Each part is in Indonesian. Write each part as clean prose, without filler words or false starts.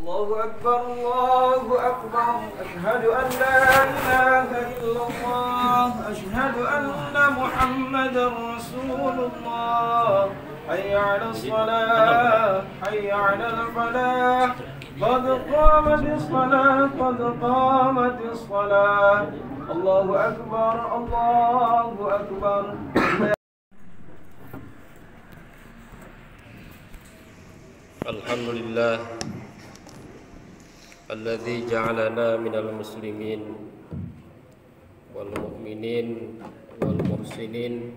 الله أكبر الله أكبر أشهد أن لا إله إلا الله أشهد أن محمدا رسول الله حي على الصلاة حي على الفلاح قد قامت الصلاة قد قامت الصلاة الله أكبر الله أكبر. Alhamdulillah alladzi ja'alana minal muslimin wal mu'minin wal muhsinin.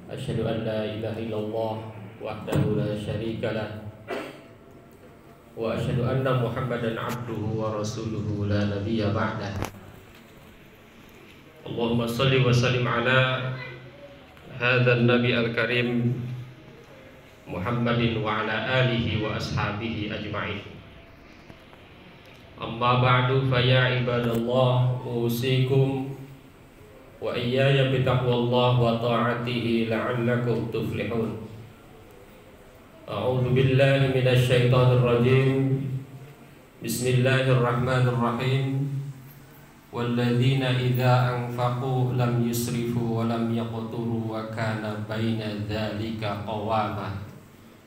Asyhadu an la ilaha illallah wahdahu la syarika lah wa asyhadu anna Muhammadan abduhu wa rasuluhu la nabiyya ba'dah. Allahumma shalli wa sallim ala hadzal nabi al-karim Muhammadin wa ala alihi wa ashabihi ajma'in. Amma ba'du fa ya ibadallah usikum wa iyaya bitaqwallah wa ta'atihi la'allakum tuflihun. A'udzu billahi minasy syaithanir rajim. Bismillahirrahmanirrahim. Walladzina idza anfaqu lam yusrifu wa lam yaqturu wa kana baina dzalika qawama.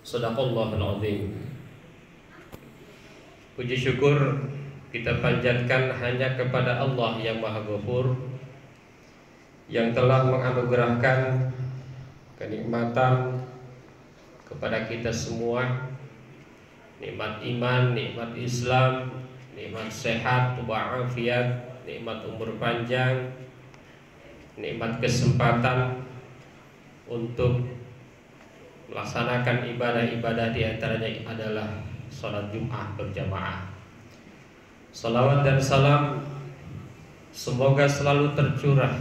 Shadaqallahul azim. Puji syukur kita panjatkan hanya kepada Allah yang Maha Ghafur, yang telah menganugerahkan kenikmatan kepada kita semua, nikmat iman, nikmat Islam, nikmat sehat wa'afiat, nikmat umur panjang, nikmat kesempatan untuk melaksanakan ibadah-ibadah, diantaranya adalah sholat Jum'ah berjamaah. Salawat dan salam semoga selalu tercurah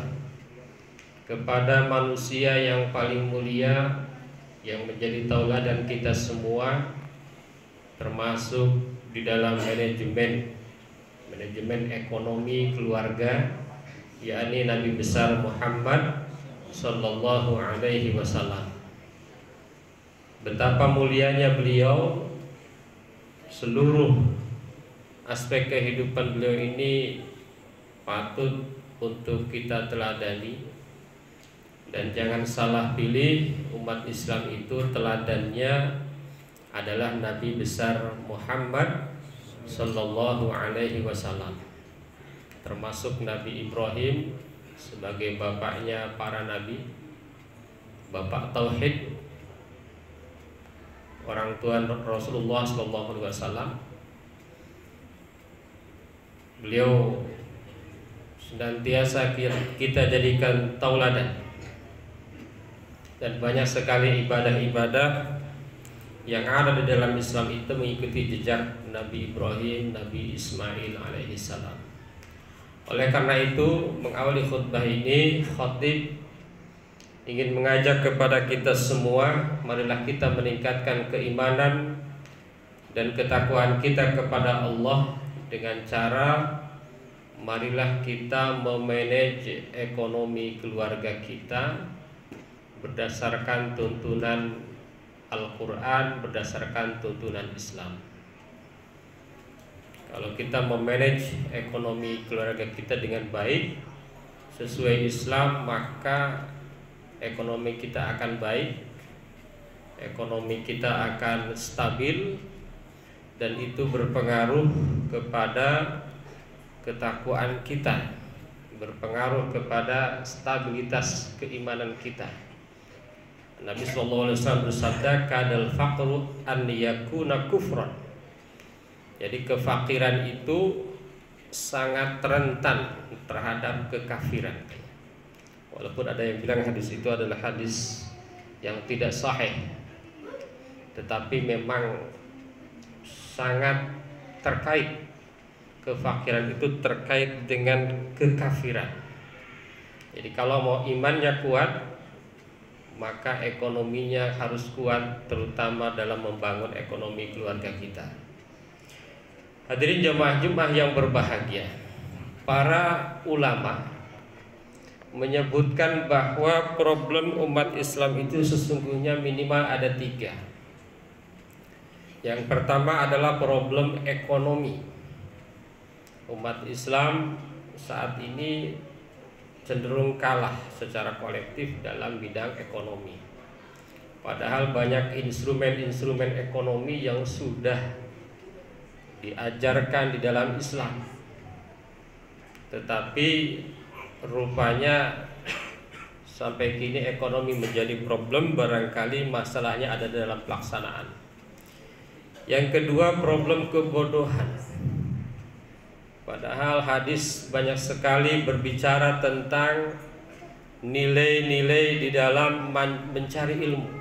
kepada manusia yang paling mulia, yang menjadi tauladan kita semua, termasuk di dalam manajemen ekonomi keluarga, yakni Nabi besar Muhammad sallallahu alaihi wasallam. Betapa mulianya beliau, seluruh aspek kehidupan beliau ini patut untuk kita teladani. Dan jangan salah pilih, umat Islam itu teladannya adalah Nabi besar Muhammad sallallahu alaihi wasallam, termasuk Nabi Ibrahim sebagai bapaknya para nabi, bapak tauhid, orang tua Rasulullah sallallahu alaihi wasallam. Beliau senantiasa kita jadikan tauladan, dan banyak sekali ibadah-ibadah yang ada di dalam Islam itu mengikuti jejak Nabi Ibrahim, Nabi Ismail alaihi salam. Oleh karena itu, mengawali khutbah ini, khatib ingin mengajak kepada kita semua, marilah kita meningkatkan keimanan dan ketakwaan kita kepada Allah dengan cara marilah kita memanage ekonomi keluarga kita berdasarkan tuntunan Al-Quran, berdasarkan tuntunan Islam. Kalau kita memanage ekonomi keluarga kita dengan baik sesuai Islam, maka ekonomi kita akan baik, ekonomi kita akan stabil, dan itu berpengaruh kepada ketakwaan kita, berpengaruh kepada stabilitas keimanan kita. Nabi SAW bersabda, kadal faqru an yakuna kufran. Jadi kefakiran itu sangat rentan terhadap kekafiran. Walaupun ada yang bilang hadis itu adalah hadis yang tidak sahih, tetapi memang sangat terkait. Kefakiran itu terkait dengan kekafiran. Jadi kalau mau imannya kuat, maka ekonominya harus kuat, terutama dalam membangun ekonomi keluarga kita. Hadirin jamaah Jumat yang berbahagia, para ulama menyebutkan bahwa problem umat Islam itu sesungguhnya minimal ada 3. Yang pertama adalah problem ekonomi. Umat Islam saat ini cenderung kalah secara kolektif dalam bidang ekonomi. Padahal banyak instrumen-instrumen ekonomi yang sudah diajarkan di dalam Islam. Tetapi rupanya sampai kini ekonomi menjadi problem, barangkali masalahnya ada dalam pelaksanaan. Yang kedua, problem kebodohan. Padahal hadis banyak sekali berbicara tentang nilai-nilai di dalam mencari ilmu.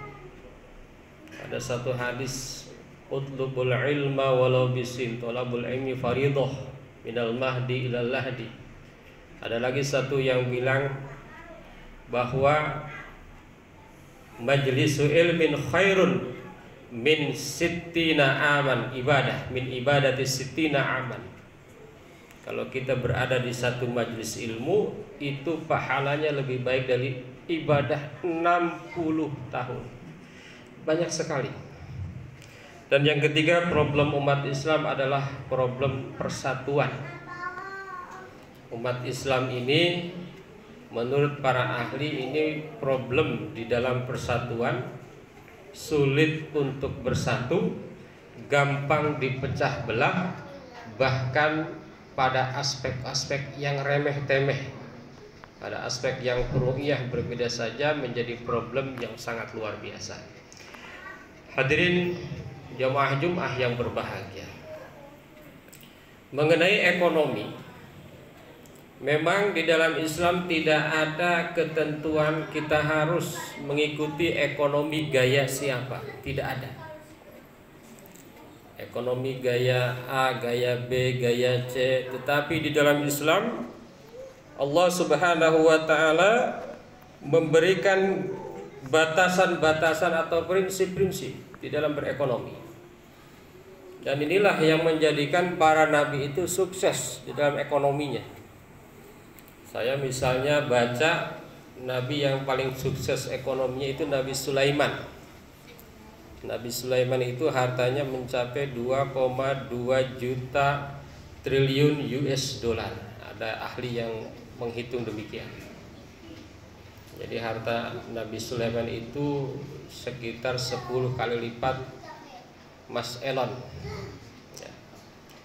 Ada satu hadis, utlubul ilma walau bisin, tolabul ilmi faridah minal mahdi ilal lahdi. Ada lagi satu yang bilang bahwa majlisu ilmin khairun min sittina aman ibadah, min ibadati sittina aman. Kalau kita berada di satu majlis ilmu, itu pahalanya lebih baik dari ibadah 60 tahun. Banyak sekali. Dan yang ketiga, problem umat Islam adalah problem persatuan. Umat Islam ini menurut para ahli ini problem di dalam persatuan, sulit untuk bersatu, gampang dipecah belah, bahkan pada aspek-aspek yang remeh-temeh, pada aspek yang furu'iyah berbeda saja menjadi problem yang sangat luar biasa. Hadirin jamaah Jumat yang berbahagia, mengenai ekonomi, memang di dalam Islam tidak ada ketentuan kita harus mengikuti ekonomi gaya siapa, tidak ada. Ekonomi gaya A, gaya B, gaya C. Tetapi di dalam Islam Allah Subhanahu wa ta'ala memberikan batasan-batasan atau prinsip-prinsip di dalam berekonomi. Dan inilah yang menjadikan para nabi itu sukses di dalam ekonominya. Saya misalnya baca nabi yang paling sukses ekonominya itu Nabi Sulaiman. Nabi Sulaiman itu hartanya mencapai 2,2 juta triliun US dollar. Ada ahli yang menghitung demikian. Jadi harta Nabi Sulaiman itu sekitar 10 kali lipat Mas Elon ya,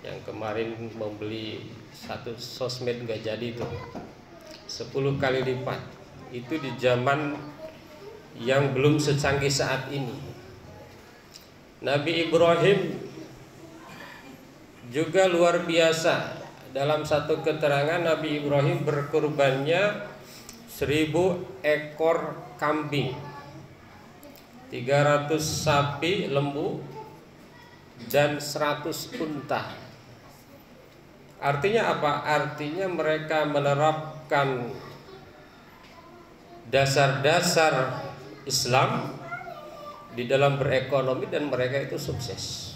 yang kemarin membeli satu sosmed gak jadi itu. 10 kali lipat. Itu di zaman yang belum secanggih saat ini. Nabi Ibrahim juga luar biasa. Dalam satu keterangan Nabi Ibrahim berkurbannya 1000 ekor kambing, 300 sapi lembu, dan 100 unta. Artinya apa? Artinya mereka menerapkan dasar-dasar Islam di dalam berekonomi dan mereka itu sukses.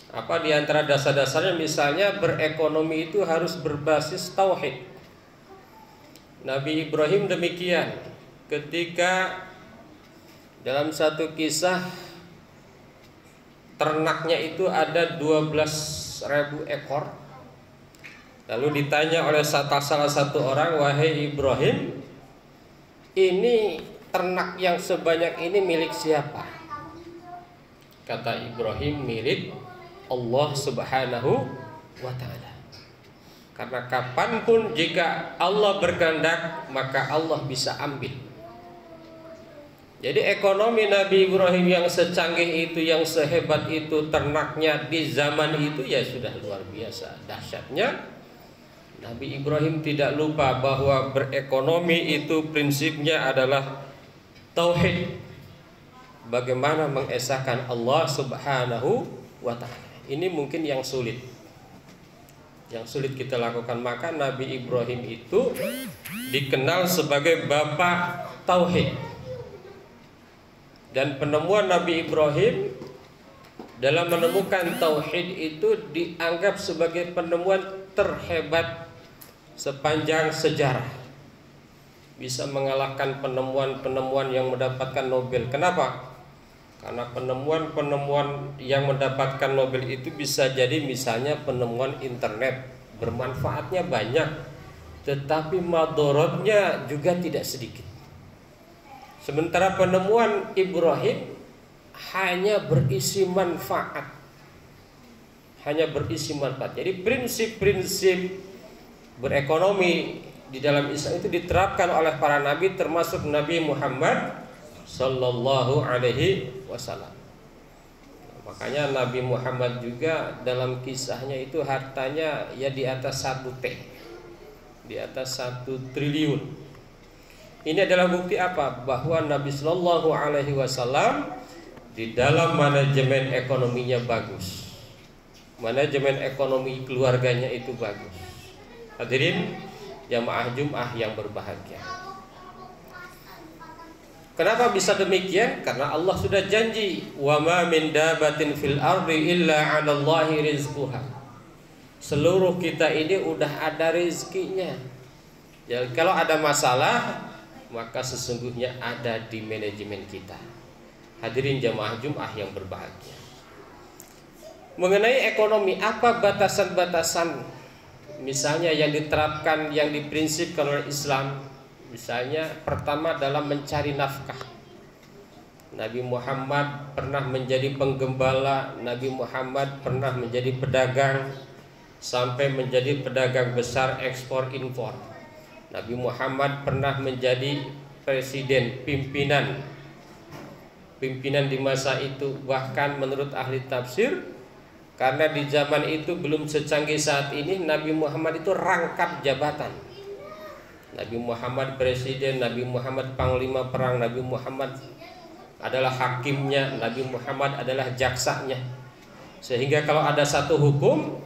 Apa di antara dasar-dasarnya? Misalnya berekonomi itu harus berbasis tauhid. Nabi Ibrahim demikian. Ketika dalam satu kisah ternaknya itu ada 12.000 ekor. Lalu ditanya oleh salah satu orang, "Wahai Ibrahim, ini ternak yang sebanyak ini milik siapa?" Kata Ibrahim, milik Allah Subhanahu wa ta'ala. Karena kapanpun jika Allah berkehendak, maka Allah bisa ambil. Jadi ekonomi Nabi Ibrahim yang secanggih itu, yang sehebat itu, ternaknya di zaman itu ya sudah luar biasa dahsyatnya. Nabi Ibrahim tidak lupa bahwa berekonomi itu prinsipnya adalah tauhid. Bagaimana mengesahkan Allah Subhanahu wa ta'ala. Ini mungkin yang sulit kita lakukan. Maka Nabi Ibrahim itu dikenal sebagai bapak tauhid. Dan penemuan Nabi Ibrahim dalam menemukan tauhid itu dianggap sebagai penemuan terhebat sepanjang sejarah. Bisa mengalahkan penemuan-penemuan yang mendapatkan Nobel. Kenapa? Karena penemuan-penemuan yang mendapatkan Nobel itu bisa jadi misalnya penemuan internet, bermanfaatnya banyak, tetapi madorotnya juga tidak sedikit. Sementara penemuan Ibrahim hanya berisi manfaat. Jadi prinsip-prinsip berekonomi di dalam Islam itu diterapkan oleh para nabi, termasuk Nabi Muhammad Sallallahu Alaihi Wasallam. Makanya Nabi Muhammad juga dalam kisahnya itu hartanya ya di atas 1 T, di atas 1 triliun. Ini adalah bukti apa? Bahwa Nabi Sallallahu Alaihi Wasallam di dalam manajemen ekonominya bagus. Manajemen ekonomi keluarganya itu bagus. Hadirin jamaah Jumat yang berbahagia. Kenapa bisa demikian? Karena Allah sudah janji, wa ma min dabatin fil ardi illa 'alallahi rizquha. Seluruh kita ini udah ada rezekinya. Jadi kalau ada masalah, maka sesungguhnya ada di manajemen kita. Hadirin jamaah Jumat yang berbahagia. Mengenai ekonomi, apa batasan-batasan misalnya yang diterapkan, yang diprinsipkan oleh Islam? Misalnya pertama dalam mencari nafkah. Nabi Muhammad pernah menjadi penggembala, Nabi Muhammad pernah menjadi pedagang, sampai menjadi pedagang besar ekspor impor. Nabi Muhammad pernah menjadi presiden, pimpinan di masa itu. Bahkan menurut ahli tafsir, karena di zaman itu belum secanggih saat ini, Nabi Muhammad itu rangkap jabatan. Nabi Muhammad presiden, Nabi Muhammad panglima perang, Nabi Muhammad adalah hakimnya, Nabi Muhammad adalah jaksanya. Sehingga kalau ada satu hukum,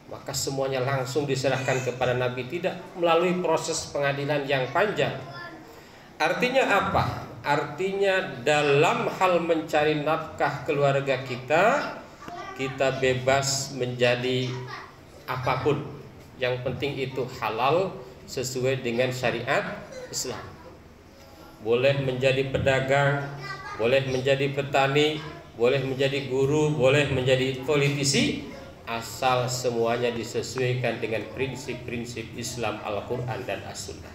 maka semuanya langsung diserahkan kepada Nabi, tidak melalui proses pengadilan yang panjang. Artinya apa? Artinya dalam hal mencari nafkah keluarga kita bebas menjadi apapun. Yang penting itu halal sesuai dengan syariat Islam. Boleh menjadi pedagang, boleh menjadi petani, boleh menjadi guru, boleh menjadi politisi, asal semuanya disesuaikan dengan prinsip-prinsip Islam, Al-Quran dan As-Sunnah.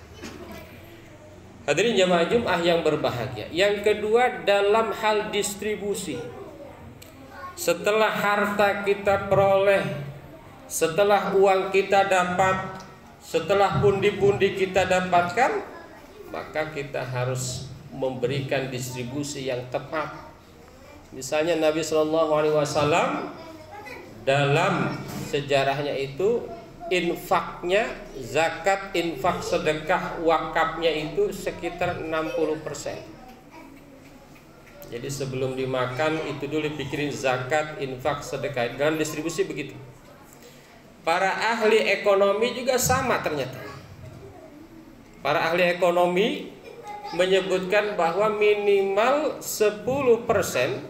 Hadirin jamaah Jumat yang berbahagia. Yang kedua dalam hal distribusi. Setelah harta kita peroleh, setelah uang kita dapat, setelah pundi-pundi kita dapatkan, maka kita harus memberikan distribusi yang tepat. Misalnya Nabi Shallallahu Alaihi Wasallam dalam sejarahnya itu infaknya, zakat, infak, sedekah, wakafnya itu sekitar 60%. Jadi sebelum dimakan itu dulu dipikirin zakat, infak, sedekah. Dalam distribusi begitu. Para ahli ekonomi juga sama ternyata. Para ahli ekonomi menyebutkan bahwa minimal 10%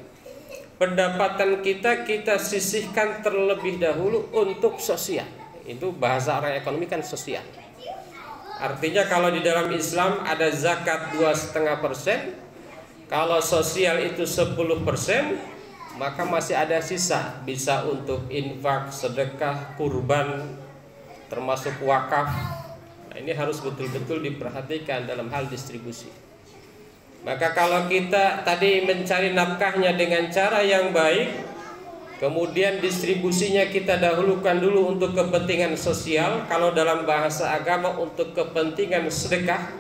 pendapatan kita sisihkan terlebih dahulu untuk sosial. Itu bahasa orang ekonomi kan sosial. Artinya kalau di dalam Islam ada zakat 2,5%, kalau sosial itu 10%, maka masih ada sisa, bisa untuk infak, sedekah, kurban, termasuk wakaf. Nah, ini harus betul-betul diperhatikan dalam hal distribusi. Maka kalau kita tadi mencari nafkahnya dengan cara yang baik, kemudian distribusinya kita dahulukan dulu untuk kepentingan sosial. Kalau dalam bahasa agama untuk kepentingan sedekah,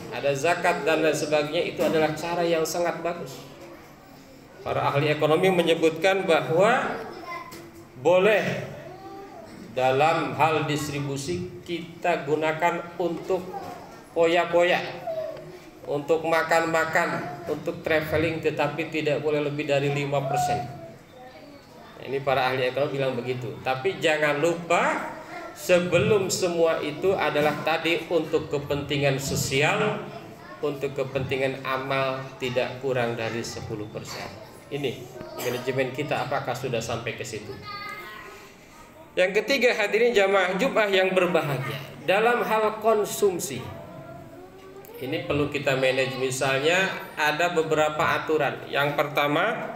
ada zakat dan lain sebagainya, itu adalah cara yang sangat bagus. Para ahli ekonomi menyebutkan bahwa boleh dalam hal distribusi kita gunakan untuk poya-poya, untuk makan-makan, untuk traveling, tetapi tidak boleh lebih dari 5%. Ini para ahli ekonomi bilang begitu. Tapi jangan lupa, sebelum semua itu adalah tadi untuk kepentingan sosial, untuk kepentingan amal, tidak kurang dari 10%. Ini manajemen kita apakah sudah sampai ke situ? Yang ketiga, hadirin jamaah Jumat yang berbahagia, dalam hal konsumsi. Ini perlu kita manage. Misalnya ada beberapa aturan. Yang pertama,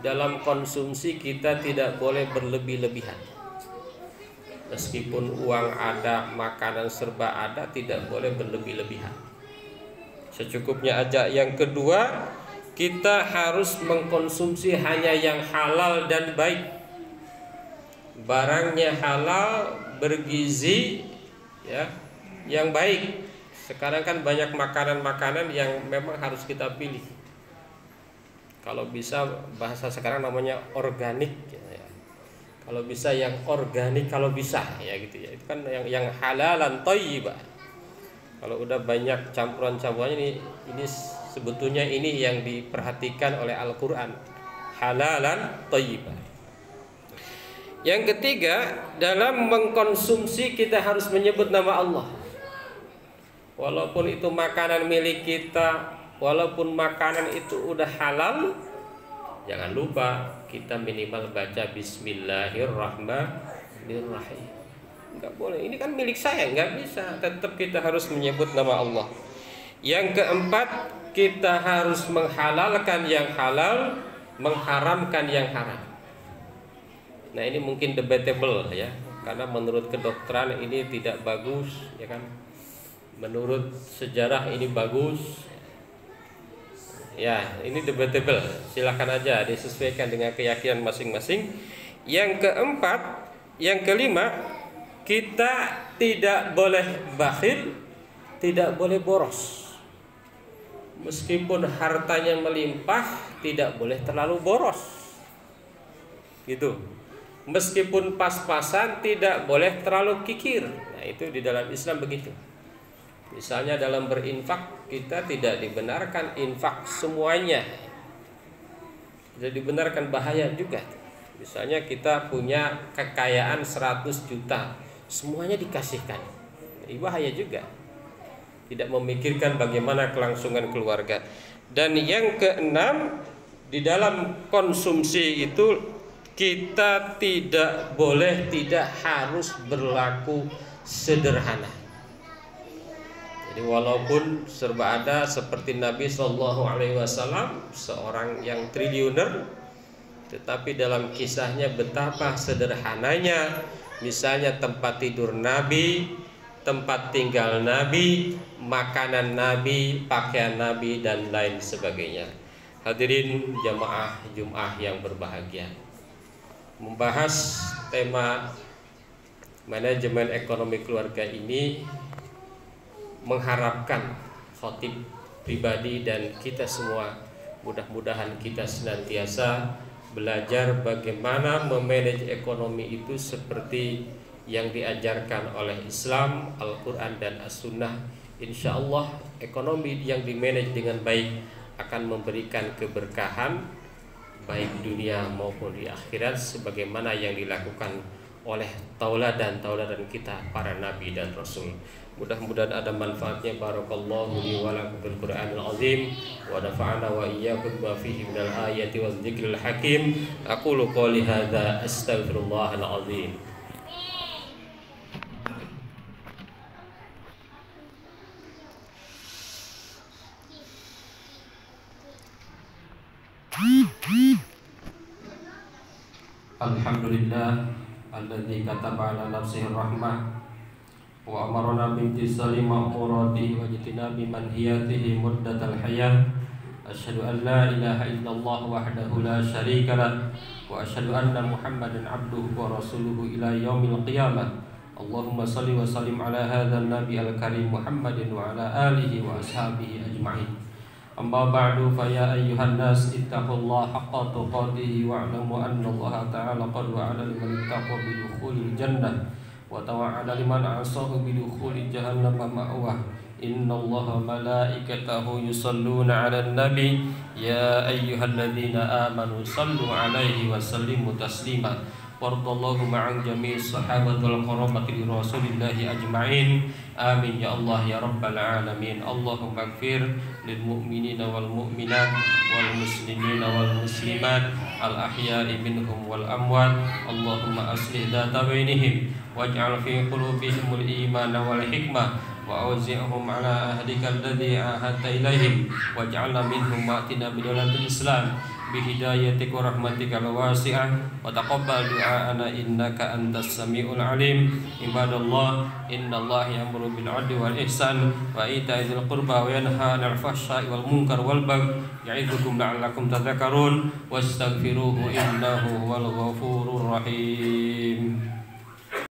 dalam konsumsi kita tidak boleh berlebih-lebihan. Meskipun uang ada, makanan serba ada, tidak boleh berlebih-lebihan. Secukupnya aja. Yang kedua, kita harus mengkonsumsi hanya yang halal dan baik. Barangnya halal, bergizi, ya, yang baik. Sekarang kan banyak makanan-makanan yang memang harus kita pilih. Kalau bisa bahasa sekarang namanya organik, ya. Kalau bisa yang organik, kalau bisa ya gitu ya. Itu kan yang halalan thayyibah. Kalau udah banyak campuran-campurannya ini sebetulnya ini yang diperhatikan oleh Al-Qur'an. Halalan thayyibah. Yang ketiga, dalam mengkonsumsi kita harus menyebut nama Allah. Walaupun itu makanan milik kita, walaupun makanan itu udah halal, jangan lupa kita minimal baca Bismillahirrahmanirrahim. Enggak boleh, ini kan milik saya, enggak bisa. Tetap kita harus menyebut nama Allah. Yang keempat, kita harus menghalalkan yang halal, mengharamkan yang haram. Nah, ini mungkin debatable ya, karena menurut kedokteran ini tidak bagus, ya kan? Menurut sejarah ini bagus. Ya, ini debatable. Silakan aja disesuaikan dengan keyakinan masing-masing. Yang keempat, yang kelima, kita tidak boleh bakhil, tidak boleh boros. Meskipun hartanya melimpah, tidak boleh terlalu boros. Gitu. Meskipun pas-pasan, tidak boleh terlalu kikir. Nah, itu di dalam Islam begitu. Misalnya dalam berinfak, kita tidak dibenarkan infak semuanya. Tidak dibenarkan, bahaya juga. Misalnya kita punya kekayaan 100 juta, semuanya dikasihkan. Ini bahaya juga. Tidak memikirkan bagaimana kelangsungan keluarga. Dan yang keenam, di dalam konsumsi itu kita tidak boleh, tidak harus berlaku sederhana. Jadi walaupun serba ada seperti Nabi SAW, seorang yang triliuner, tetapi dalam kisahnya betapa sederhananya. Misalnya tempat tidur Nabi, tempat tinggal Nabi, makanan Nabi, pakaian Nabi, dan lain sebagainya. Hadirin jamaah Jum'ah yang berbahagia, membahas tema manajemen ekonomi keluarga ini mengharapkan khotib pribadi dan kita semua, mudah-mudahan kita senantiasa belajar bagaimana memanage ekonomi itu seperti yang diajarkan oleh Islam, Al-Quran dan As-Sunnah. Insya Allah ekonomi yang dimanage dengan baik akan memberikan keberkahan baik dunia maupun di akhirat, sebagaimana yang dilakukan oleh tauladan kita para nabi dan rasul. Mudah-mudahan ada manfaatnya. Barakallahu li wa lakum bil Qur'anil azim wa nafa'ana wa iyyakum ma fihi minal ayati waz dzikril hakim. Aqulu qouli hadza astaghfirullahal azim. Alhamdulillah alladzi kataba ala nafsihi rahmah wa amarna bimtisali ma'muratihi wa jitinabi manhiyatihi muddatal hayat. Asyhadu an la ilaha illallah wahdahu la syarika lah wa asyhadu anna Muhammadan abduhu wa rasuluhu ila yaumil qiyamah. Allahumma salli wa sallim ala hadzal nabi al-karim Muhammadin wa ala alihi wa ashabihi ajma'in. Amma ba'du, fa ya ayyuhan nas ittaqullaha haqqa tuqatih wa'lamu anna Allah ta'ala qad wa'ada liman ittaqa bi dukhulil jannah wa tawa'ada liman 'asahu bi dukhulil jahannam ma'wah. Innallaha malaikatahu yusalluna 'alan nabi ya ayyuhalladzina amanu sallu 'alaihi wa sallimu taslima. Wardallahu ma'an jami'is sahabatul karamati li rasulillahi ajma'in. Amin ya Allah ya rabbal alamin. Allahumma ighfir lil mu'minina wal mu'minat wal muslimina wal muslimat al ahya'i minhum wal amwat. Allahumma aslih dhata bainihim waj'al fi qulubihimul iman wal hikmah وأوزعهم على عهدك الذي عاهدت إليهم واجعلنا منهم وأتنا بدولة الإسلام بهدايتك ورحمتك الواسعة وتقبل دعاءنا إنك أنت السميع العليم عباد الله إن الله يأمر بالعدل والإحسان وإيتاء ذي القربى وينهى عن الفحشاء والمنكر والبغي يعظكم لعلكم تذكرون واستغفروه إنه هو الغفور الرحيم